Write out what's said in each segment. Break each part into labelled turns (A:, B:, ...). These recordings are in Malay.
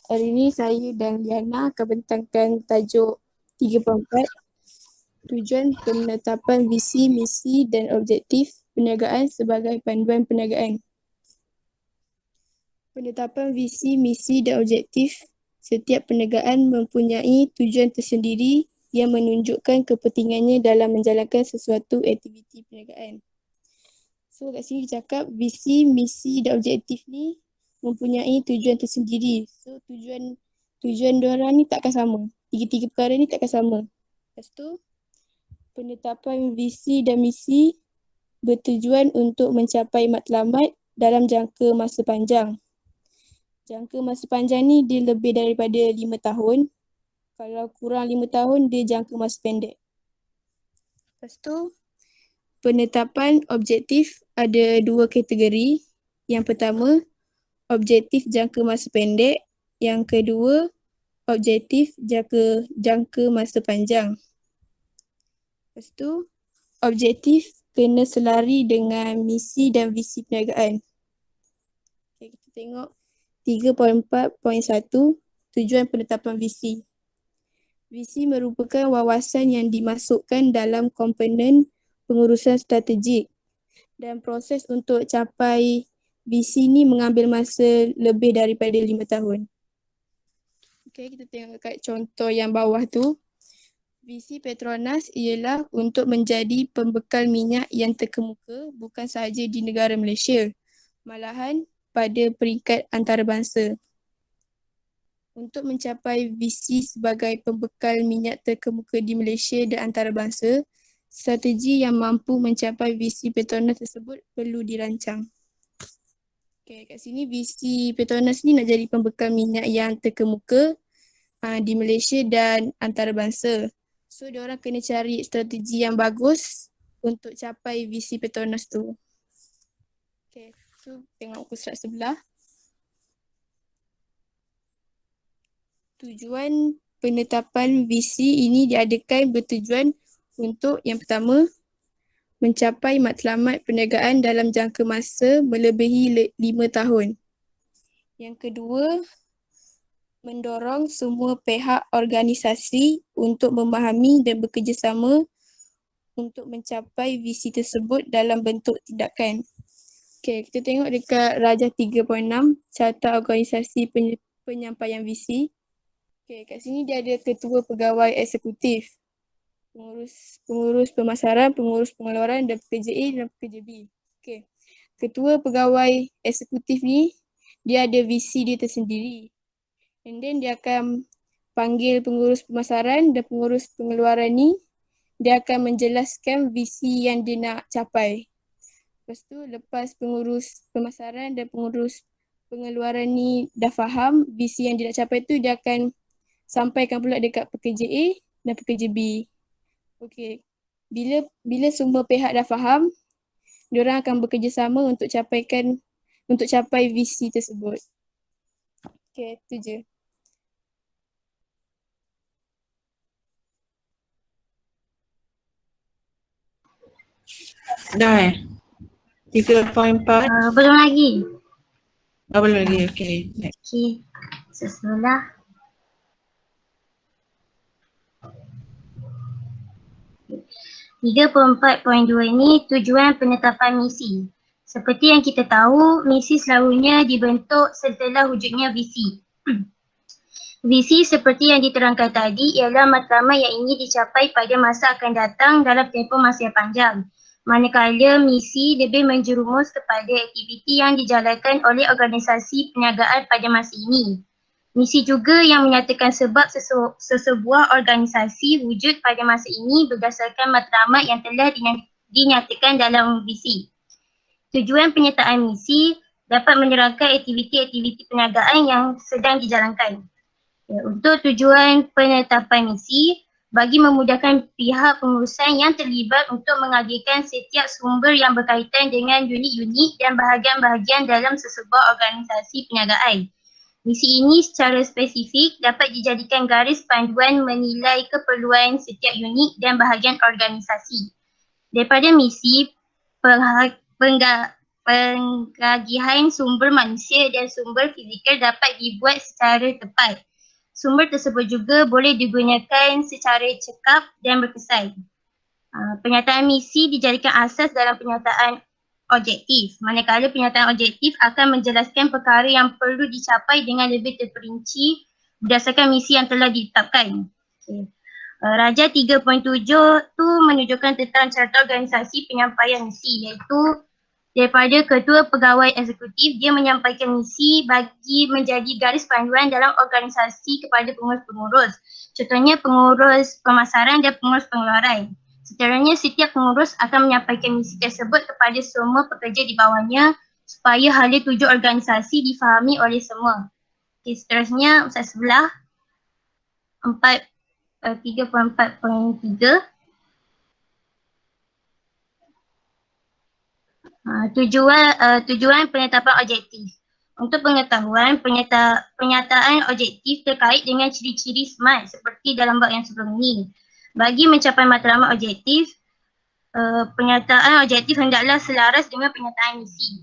A: Hari ini saya dan Liana akan bentangkan tajuk 34, tujuan penetapan visi, misi dan objektif perniagaan sebagai panduan perniagaan. Penetapan visi, misi dan objektif setiap perniagaan mempunyai tujuan tersendiri yang menunjukkan kepentingannya dalam menjalankan sesuatu aktiviti perniagaan. So kat sini dia cakap visi, misi dan objektif ni mempunyai tujuan tersendiri. So tujuan diorang ni takkan sama. Tiga-tiga perkara ni takkan sama. Lepas tu penetapan visi dan misi bertujuan untuk mencapai matlamat dalam jangka masa panjang. Jangka masa panjang ni dia lebih daripada 5 tahun. Kalau kurang 5 tahun dia jangka masa pendek. Lepas tu penetapan objektif ada 2 kategori. Yang pertama, objektif jangka masa pendek. Yang kedua, objektif jangka masa panjang. Lepas tu, objektif kena selari dengan misi dan visi perniagaan. Okay, kita tengok 3.4.1, tujuan penetapan visi. Visi merupakan wawasan yang dimasukkan dalam komponen pengurusan strategik dan proses untuk capai visi ni mengambil masa lebih daripada 5 tahun. Okay, kita tengok kat contoh yang bawah tu. Visi Petronas ialah untuk menjadi pembekal minyak yang terkemuka bukan sahaja di negara Malaysia, malahan pada peringkat antarabangsa. Untuk mencapai visi sebagai pembekal minyak terkemuka di Malaysia dan antarabangsa, strategi yang mampu mencapai visi Petronas tersebut perlu dirancang. Okay, kat sini visi Petronas ni nak jadi pembekal minyak yang terkemuka di Malaysia dan antarabangsa. So, diorang kena cari strategi yang bagus untuk capai visi Petronas tu. Okay, so tengok muka surat sebelah. Tujuan penetapan visi ini diadakan bertujuan untuk yang pertama, mencapai matlamat perniagaan dalam jangka masa melebihi 5 tahun. Yang kedua, mendorong semua pihak organisasi untuk memahami dan bekerjasama untuk mencapai visi tersebut dalam bentuk tindakan. Okay, kita tengok dekat Rajah 3.6, Carta Organisasi Penyampaian Visi. Okay, kat sini dia ada ketua pegawai eksekutif, pengurus pemasaran, pengurus pengeluaran dan pekerja A dan pekerja B. Okay. Ketua pegawai eksekutif ni, dia ada visi dia tersendiri. And then dia akan panggil pengurus pemasaran dan pengurus pengeluaran ni, dia akan menjelaskan visi yang dia nak capai. Lepas tu, lepas pengurus pemasaran dan pengurus pengeluaran ni dah faham visi yang dia nak capai tu, dia akan sampaikan pula dekat pekerja A dan pekerja B. Okey. Bila semua pihak dah faham, diorang akan bekerjasama untuk capai visi tersebut. Okey, itu je.
B: Dah 3.4.
C: Belum lagi.
B: Belum lagi, okey.
C: Okey, sesudah. .4.2 ini tujuan penetapan misi. Seperti yang kita tahu, misi selalunya dibentuk setelah wujudnya visi. Visi seperti yang diterangkan tadi ialah matlamat yang ingin dicapai pada masa akan datang dalam tempoh masa yang panjang. Manakala misi lebih menjerumus kepada aktiviti yang dijalankan oleh organisasi perniagaan pada masa ini. Misi juga yang menyatakan sebab sesebuah organisasi wujud pada masa ini berdasarkan matlamat yang telah dinyatakan dalam visi. Tujuan penyertaan misi dapat menerangkan aktiviti-aktiviti perniagaan yang sedang dijalankan. Untuk tujuan penetapan misi, bagi memudahkan pihak pengurusan yang terlibat untuk mengagetkan setiap sumber yang berkaitan dengan unit-unit dan bahagian-bahagian dalam sesebuah organisasi perniagaan. Misi ini secara spesifik dapat dijadikan garis panduan menilai keperluan setiap unit dan bahagian organisasi. Daripada misi, penggagihan sumber manusia dan sumber fizikal dapat dibuat secara tepat. Sumber tersebut juga boleh digunakan secara cekap dan berkesan. Penyataan misi dijadikan asas dalam penyataan objektif. Manakala penyataan objektif akan menjelaskan perkara yang perlu dicapai dengan lebih terperinci berdasarkan misi yang telah ditetapkan. Okay. Raja 3.7 tu menunjukkan tentang carta organisasi penyampaian misi, iaitu daripada ketua pegawai eksekutif, dia menyampaikan misi bagi menjadi garis panduan dalam organisasi kepada pengurus-pengurus. Contohnya pengurus pemasaran dan pengurus pengeluaran. Seterusnya setiap pengurus akan menyampaikan misi tersebut kepada semua pekerja di bawahnya supaya hala tuju organisasi difahami oleh semua. Okay, seterusnya Ustaz sebelah 3.4.3. Tujuan penetapan objektif. Untuk pengetahuan, pernyataan objektif terkait dengan ciri-ciri SMART seperti dalam bab yang sebelum ini. Bagi mencapai matlamat objektif, pernyataan objektif hendaklah selaras dengan pernyataan misi.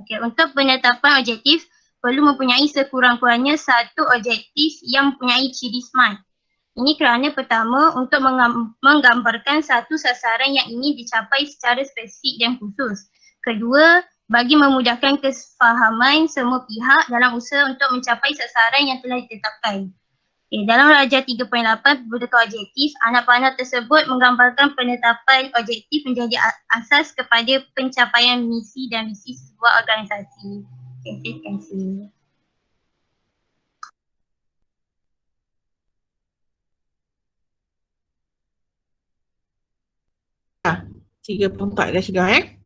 C: Okay, untuk penetapan objektif perlu mempunyai sekurang-kurangnya satu objektif yang mempunyai ciri SMART. Ini kerana pertama untuk menggambarkan satu sasaran yang ingin dicapai secara spesifik dan khusus. Kedua, bagi memudahkan kesefahaman semua pihak dalam usaha untuk mencapai sasaran yang telah ditetapkan. Dalam Raja 3.8 pembentukan objektif, anak panah tersebut menggambarkan penetapan objektif menjadi asas kepada pencapaian misi dan visi sebuah organisasi. Terima kasih.
B: 3.4 dah sudah